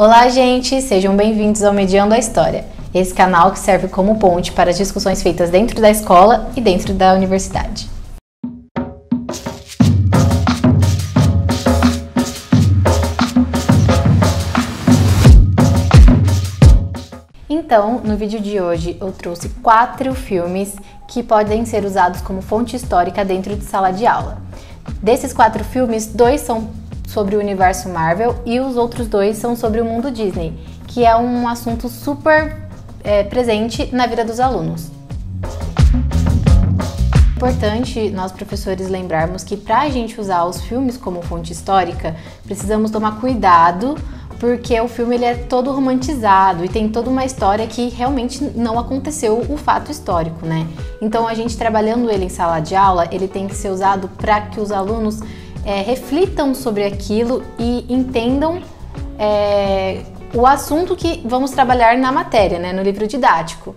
Olá, gente! Sejam bem-vindos ao Mediando a História, esse canal que serve como ponte para as discussões feitas dentro da escola e dentro da universidade. Então, no vídeo de hoje eu trouxe 4 filmes que podem ser usados como fonte histórica dentro de sala de aula. Desses 4 filmes, 2 são sobre o universo Marvel e os outros 2 são sobre o mundo Disney, que é um assunto super presente na vida dos alunos. É importante nós professores lembrarmos que para a gente usar os filmes como fonte histórica, precisamos tomar cuidado, porque o filme ele é todo romantizado e tem toda uma história que realmente não aconteceu o fato histórico, né? Então a gente trabalhando ele em sala de aula, ele tem que ser usado para que os alunos reflitam sobre aquilo e entendam o assunto que vamos trabalhar na matéria, né, no livro didático.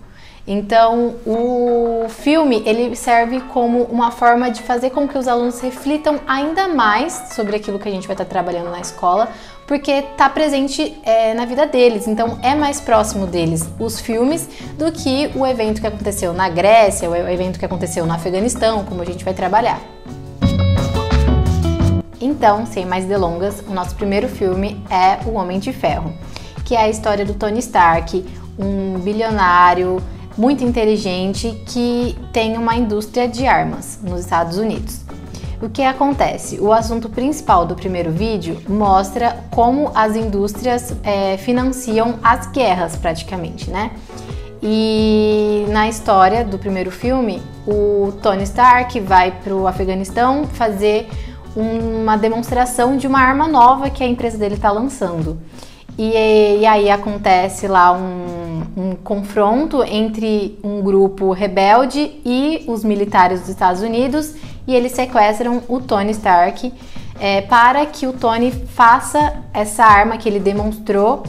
Então, o filme ele serve como uma forma de fazer com que os alunos reflitam ainda mais sobre aquilo que a gente vai estar trabalhando na escola, porque está presente na vida deles, então é mais próximo deles os filmes do que o evento que aconteceu na Grécia, o evento que aconteceu no Afeganistão, como a gente vai trabalhar. Então, sem mais delongas, o nosso primeiro filme é O Homem de Ferro, que é a história do Tony Stark, um bilionário muito inteligente que tem uma indústria de armas nos Estados Unidos. O que acontece? O assunto principal do primeiro vídeo mostra como as indústrias financiam as guerras praticamente, né? E na história do primeiro filme, o Tony Stark vai para o Afeganistão fazer uma demonstração de uma arma nova que a empresa dele está lançando. E aí acontece lá um confronto entre um grupo rebelde e os militares dos Estados Unidos, e eles sequestram o Tony Stark para que o Tony faça essa arma que ele demonstrou,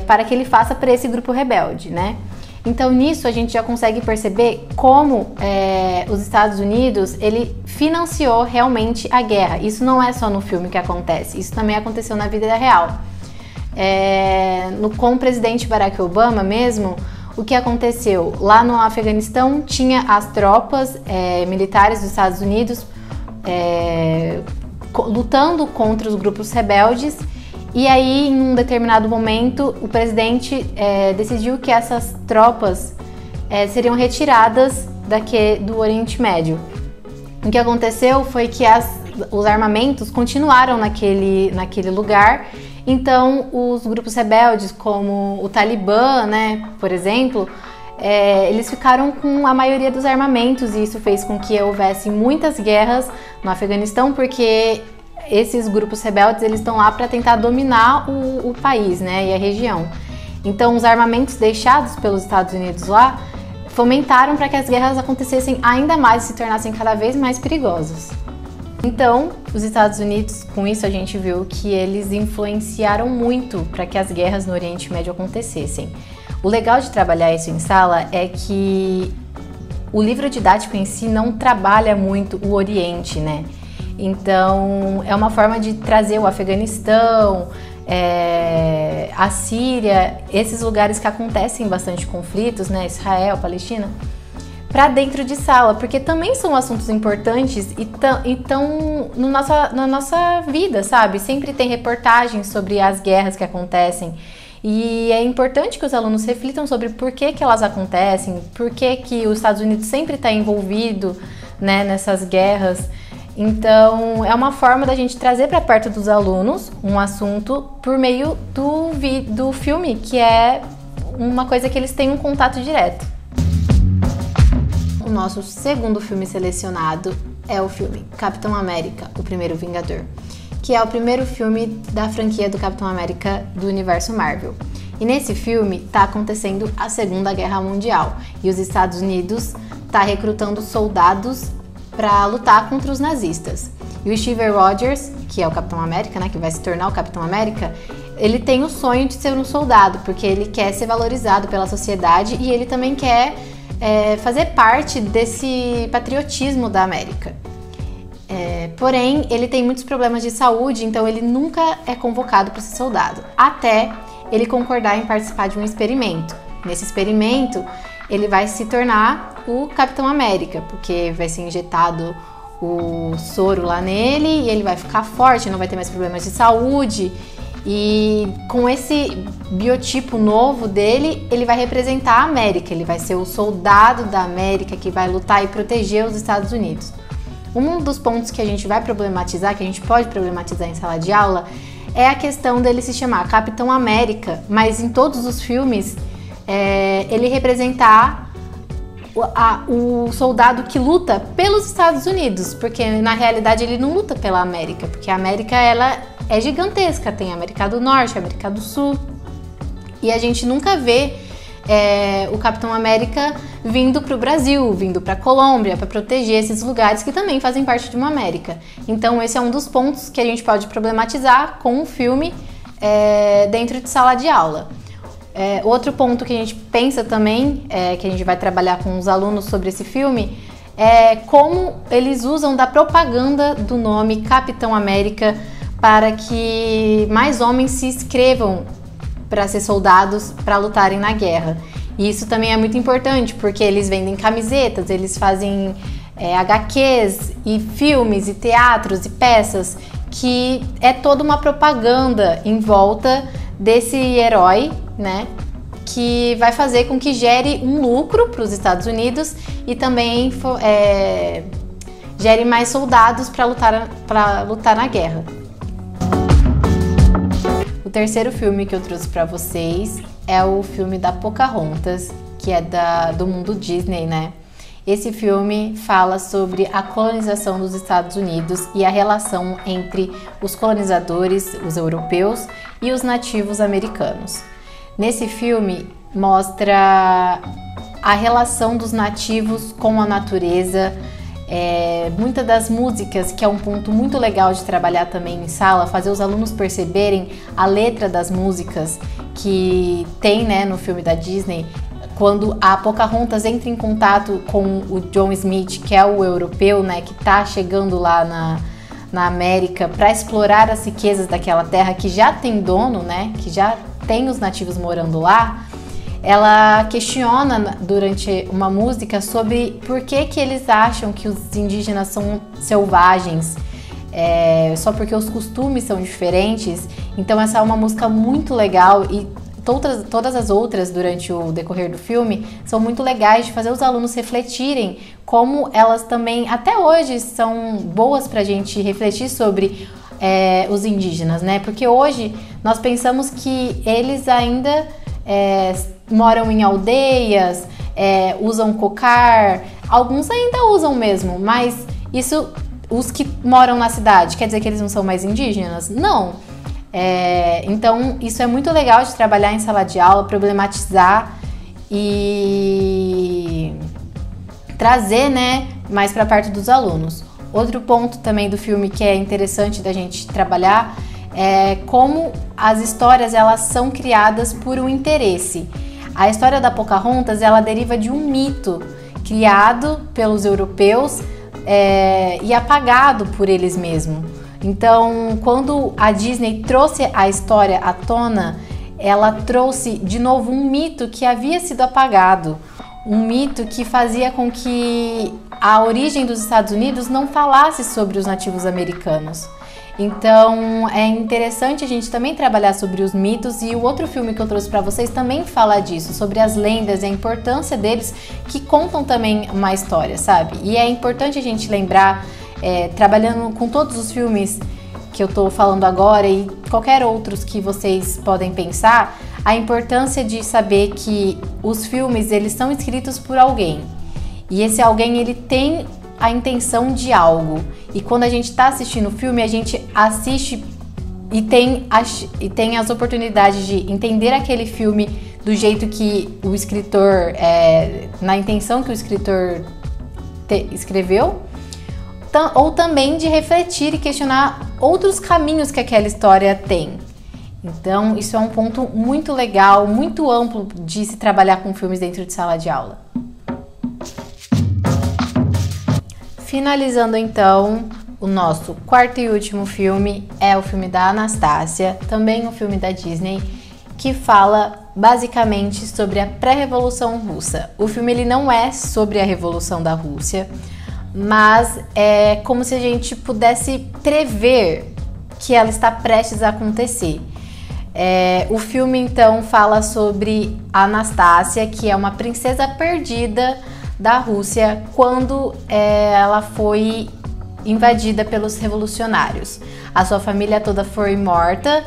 para que ele faça para esse grupo rebelde, né? Então nisso a gente já consegue perceber como os Estados Unidos ele financiou realmente a guerra. Isso não é só no filme que acontece, isso também aconteceu na vida real. Com o presidente Barack Obama mesmo, o que aconteceu? Lá no Afeganistão tinha as tropas militares dos Estados Unidos lutando contra os grupos rebeldes, e aí em um determinado momento o presidente decidiu que essas tropas seriam retiradas do Oriente Médio. O que aconteceu foi que os armamentos continuaram naquele lugar. Então, os grupos rebeldes, como o Talibã, né, por exemplo, eles ficaram com a maioria dos armamentos, e isso fez com que houvesse muitas guerras no Afeganistão, porque esses grupos rebeldes eles estão lá para tentar dominar o país, né, e a região. Então, os armamentos deixados pelos Estados Unidos lá fomentaram para que as guerras acontecessem ainda mais e se tornassem cada vez mais perigosas. Então, os Estados Unidos, com isso a gente viu que eles influenciaram muito para que as guerras no Oriente Médio acontecessem. O legal de trabalhar isso em sala é que o livro didático em si não trabalha muito o Oriente, né? Então, é uma forma de trazer o Afeganistão, a Síria, esses lugares que acontecem bastante conflitos, né? Israel, Palestina, para dentro de sala, porque também são assuntos importantes e estão na nossa vida, sabe? Sempre tem reportagens sobre as guerras que acontecem, e é importante que os alunos reflitam sobre por que elas acontecem, por que os Estados Unidos sempre está envolvido, né, nessas guerras. Então, é uma forma da gente trazer para perto dos alunos um assunto por meio do filme, que é uma coisa que eles têm um contato direto. O nosso segundo filme selecionado é o filme Capitão América, o Primeiro Vingador, que é o primeiro filme da franquia do Capitão América do universo Marvel. E nesse filme está acontecendo a Segunda Guerra Mundial e os Estados Unidos está recrutando soldados para lutar contra os nazistas. E o Steve Rogers, que é o Capitão América, né, que vai se tornar o Capitão América, ele tem o sonho de ser um soldado, porque ele quer ser valorizado pela sociedade e ele também quer fazer parte desse patriotismo da América. Porém, ele tem muitos problemas de saúde, então ele nunca é convocado para ser soldado. Até ele concordar em participar de um experimento. Nesse experimento, ele vai se tornar o Capitão América, porque vai ser injetado o soro lá nele e ele vai ficar forte, não vai ter mais problemas de saúde. E com esse biotipo novo dele, ele vai representar a América, ele vai ser o soldado da América que vai lutar e proteger os Estados Unidos. Um dos pontos que a gente vai problematizar, que a gente pode problematizar em sala de aula, é a questão dele se chamar Capitão América, mas em todos os filmes ele representar o soldado que luta pelos Estados Unidos, porque na realidade ele não luta pela América, porque a América ela é gigantesca, tem a América do Norte, a América do Sul, e a gente nunca vê o Capitão América vindo para o Brasil, vindo para a Colômbia, para proteger esses lugares que também fazem parte de uma América. Então esse é um dos pontos que a gente pode problematizar com o filme dentro de sala de aula. Outro ponto que a gente pensa também, que a gente vai trabalhar com os alunos sobre esse filme, é como eles usam da propaganda do nome Capitão América para que mais homens se inscrevam para ser soldados, para lutarem na guerra. E isso também é muito importante, porque eles vendem camisetas, eles fazem HQs e filmes e teatros e peças, que é toda uma propaganda em volta desse herói, né? Que vai fazer com que gere um lucro para os Estados Unidos e também gere mais soldados para lutar na guerra. O terceiro filme que eu trouxe para vocês é o filme da Pocahontas, que é do mundo Disney, né? Esse filme fala sobre a colonização dos Estados Unidos e a relação entre os colonizadores, os europeus, e os nativos americanos. Nesse filme mostra a relação dos nativos com a natureza, muitas das músicas, que é um ponto muito legal de trabalhar também em sala, fazer os alunos perceberem a letra das músicas que tem, né, no filme da Disney. Quando a Pocahontas entra em contato com o John Smith, que é o europeu, né, que está chegando lá na América para explorar as riquezas daquela terra que já tem dono, né, que já tem os nativos morando lá, ela questiona durante uma música sobre por que eles acham que os indígenas são selvagens, só porque os costumes são diferentes. Então essa é uma música muito legal e todas as outras durante o decorrer do filme são muito legais de fazer os alunos refletirem como elas também, até hoje, são boas para a gente refletir sobre os indígenas, né? Porque hoje nós pensamos que eles ainda moram em aldeias, usam cocar, alguns ainda usam mesmo, mas isso, os que moram na cidade, quer dizer que eles não são mais indígenas? Não. Então isso é muito legal de trabalhar em sala de aula, problematizar e trazer, né, mais para perto dos alunos. Outro ponto também do filme que é interessante da gente trabalhar é como as histórias elas são criadas por um interesse. A história da Pocahontas ela deriva de um mito criado pelos europeus e apagado por eles mesmos. Então, quando a Disney trouxe a história à tona, ela trouxe de novo um mito que havia sido apagado. Um mito que fazia com que a origem dos Estados Unidos não falasse sobre os nativos americanos. Então é interessante a gente também trabalhar sobre os mitos, e o outro filme que eu trouxe para vocês também fala disso, sobre as lendas e a importância deles, que contam também uma história, sabe? E é importante a gente lembrar, trabalhando com todos os filmes que eu tô falando agora e qualquer outros que vocês podem pensar, a importância de saber que os filmes eles são escritos por alguém, e esse alguém ele tem a intenção de algo, e quando a gente está assistindo o filme a gente assiste e tem as oportunidades de entender aquele filme do jeito que o escritor, na intenção que o escritor escreveu, ou também de refletir e questionar outros caminhos que aquela história tem. Então isso é um ponto muito legal, muito amplo de se trabalhar com filmes dentro de sala de aula. Finalizando então, o nosso quarto e último filme é o filme da Anastácia, também um filme da Disney, que fala basicamente sobre a pré-revolução russa. O filme ele não é sobre a revolução da Rússia, mas é como se a gente pudesse prever que ela está prestes a acontecer. O filme então fala sobre a Anastácia, que é uma princesa perdida da Rússia quando ela foi invadida pelos revolucionários. A sua família toda foi morta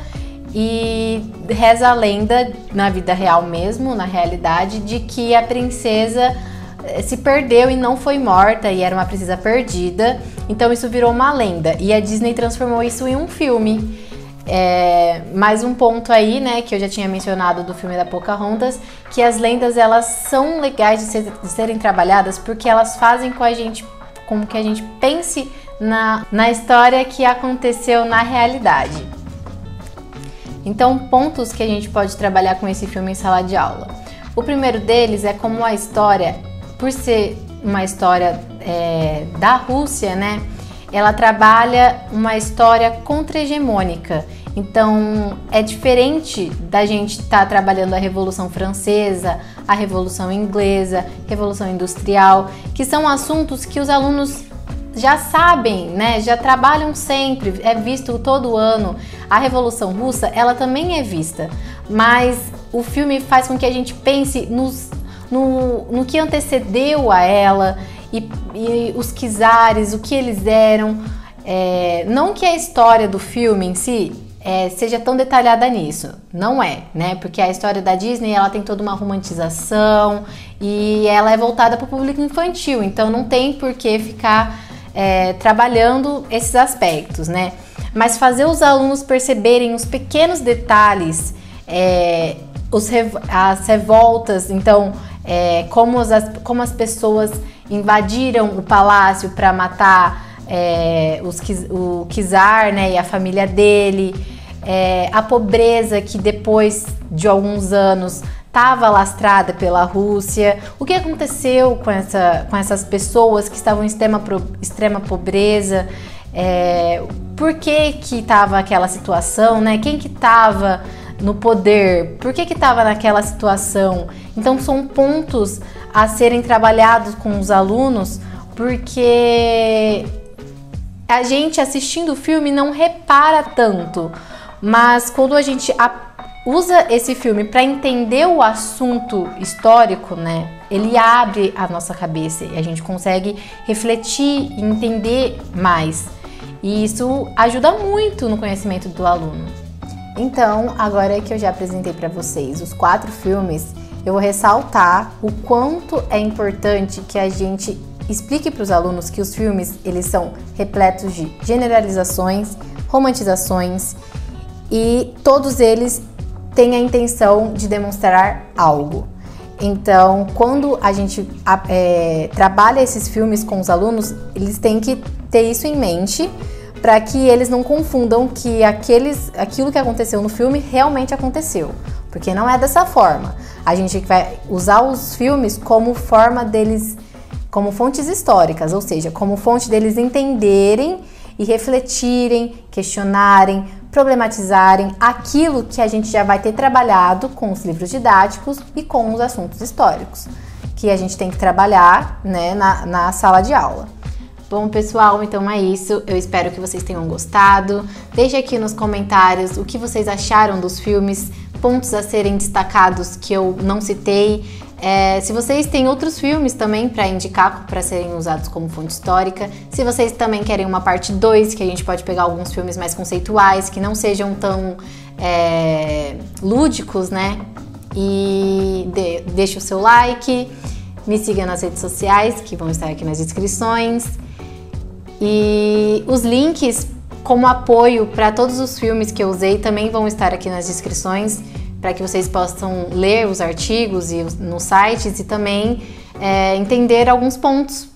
e reza a lenda, na vida real mesmo, na realidade, de que a princesa se perdeu e não foi morta e era uma princesa perdida. Então isso virou uma lenda e a Disney transformou isso em um filme. Mais um ponto aí, né, que eu já tinha mencionado do filme da Pocahontas, que as lendas elas são legais de serem trabalhadas porque elas fazem com que a gente pense na história que aconteceu na realidade. Então, pontos que a gente pode trabalhar com esse filme em sala de aula. O primeiro deles é como a história, por ser uma história da Rússia, né, ela trabalha uma história contra-hegemônica. Então, é diferente da gente estar trabalhando a Revolução Francesa, a Revolução Inglesa, Revolução Industrial, que são assuntos que os alunos já sabem, né? Já trabalham sempre, é visto todo ano. A Revolução Russa, ela também é vista, mas o filme faz com que a gente pense no que antecedeu a ela e os czares, o que eles eram. Não que a história do filme em si seja tão detalhada nisso, não é, né? Porque a história da Disney ela tem toda uma romantização e ela é voltada para o público infantil, então não tem por que ficar trabalhando esses aspectos, né? Mas fazer os alunos perceberem os pequenos detalhes, as revoltas, então como as pessoas invadiram o palácio para matar o czar, né, e a família dele, a pobreza que depois de alguns anos estava lastrada pela Rússia, o que aconteceu com essas pessoas que estavam em extrema pobreza, por que estava aquela situação, né? Quem que estava no poder, por que estava naquela situação. Então são pontos a serem trabalhados com os alunos, porque a gente assistindo o filme não repara tanto, mas quando a gente usa esse filme para entender o assunto histórico, né, ele abre a nossa cabeça e a gente consegue refletir e entender mais. E isso ajuda muito no conhecimento do aluno. Então, agora que eu já apresentei para vocês os 4 filmes, eu vou ressaltar o quanto é importante que a gente explique para os alunos que os filmes eles são repletos de generalizações, romantizações e todos eles têm a intenção de demonstrar algo. Então, quando a gente trabalha esses filmes com os alunos, eles têm que ter isso em mente para que eles não confundam que aquilo que aconteceu no filme realmente aconteceu, porque não é dessa forma. A gente vai usar os filmes como forma deles, como fontes históricas, ou seja, como fonte deles entenderem e refletirem, questionarem, problematizarem aquilo que a gente já vai ter trabalhado com os livros didáticos e com os assuntos históricos, que a gente tem que trabalhar, né, na sala de aula. Bom, pessoal, então é isso. Eu espero que vocês tenham gostado. Deixe aqui nos comentários o que vocês acharam dos filmes, pontos a serem destacados que eu não citei. Se vocês têm outros filmes também para indicar para serem usados como fonte histórica, se vocês também querem uma parte 2, que a gente pode pegar alguns filmes mais conceituais, que não sejam tão lúdicos, né? E deixe o seu like, me siga nas redes sociais, que vão estar aqui nas descrições. E os links como apoio para todos os filmes que eu usei também vão estar aqui nas descrições, para que vocês possam ler os artigos e nos sites e também entender alguns pontos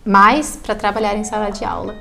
mais para trabalhar em sala de aula.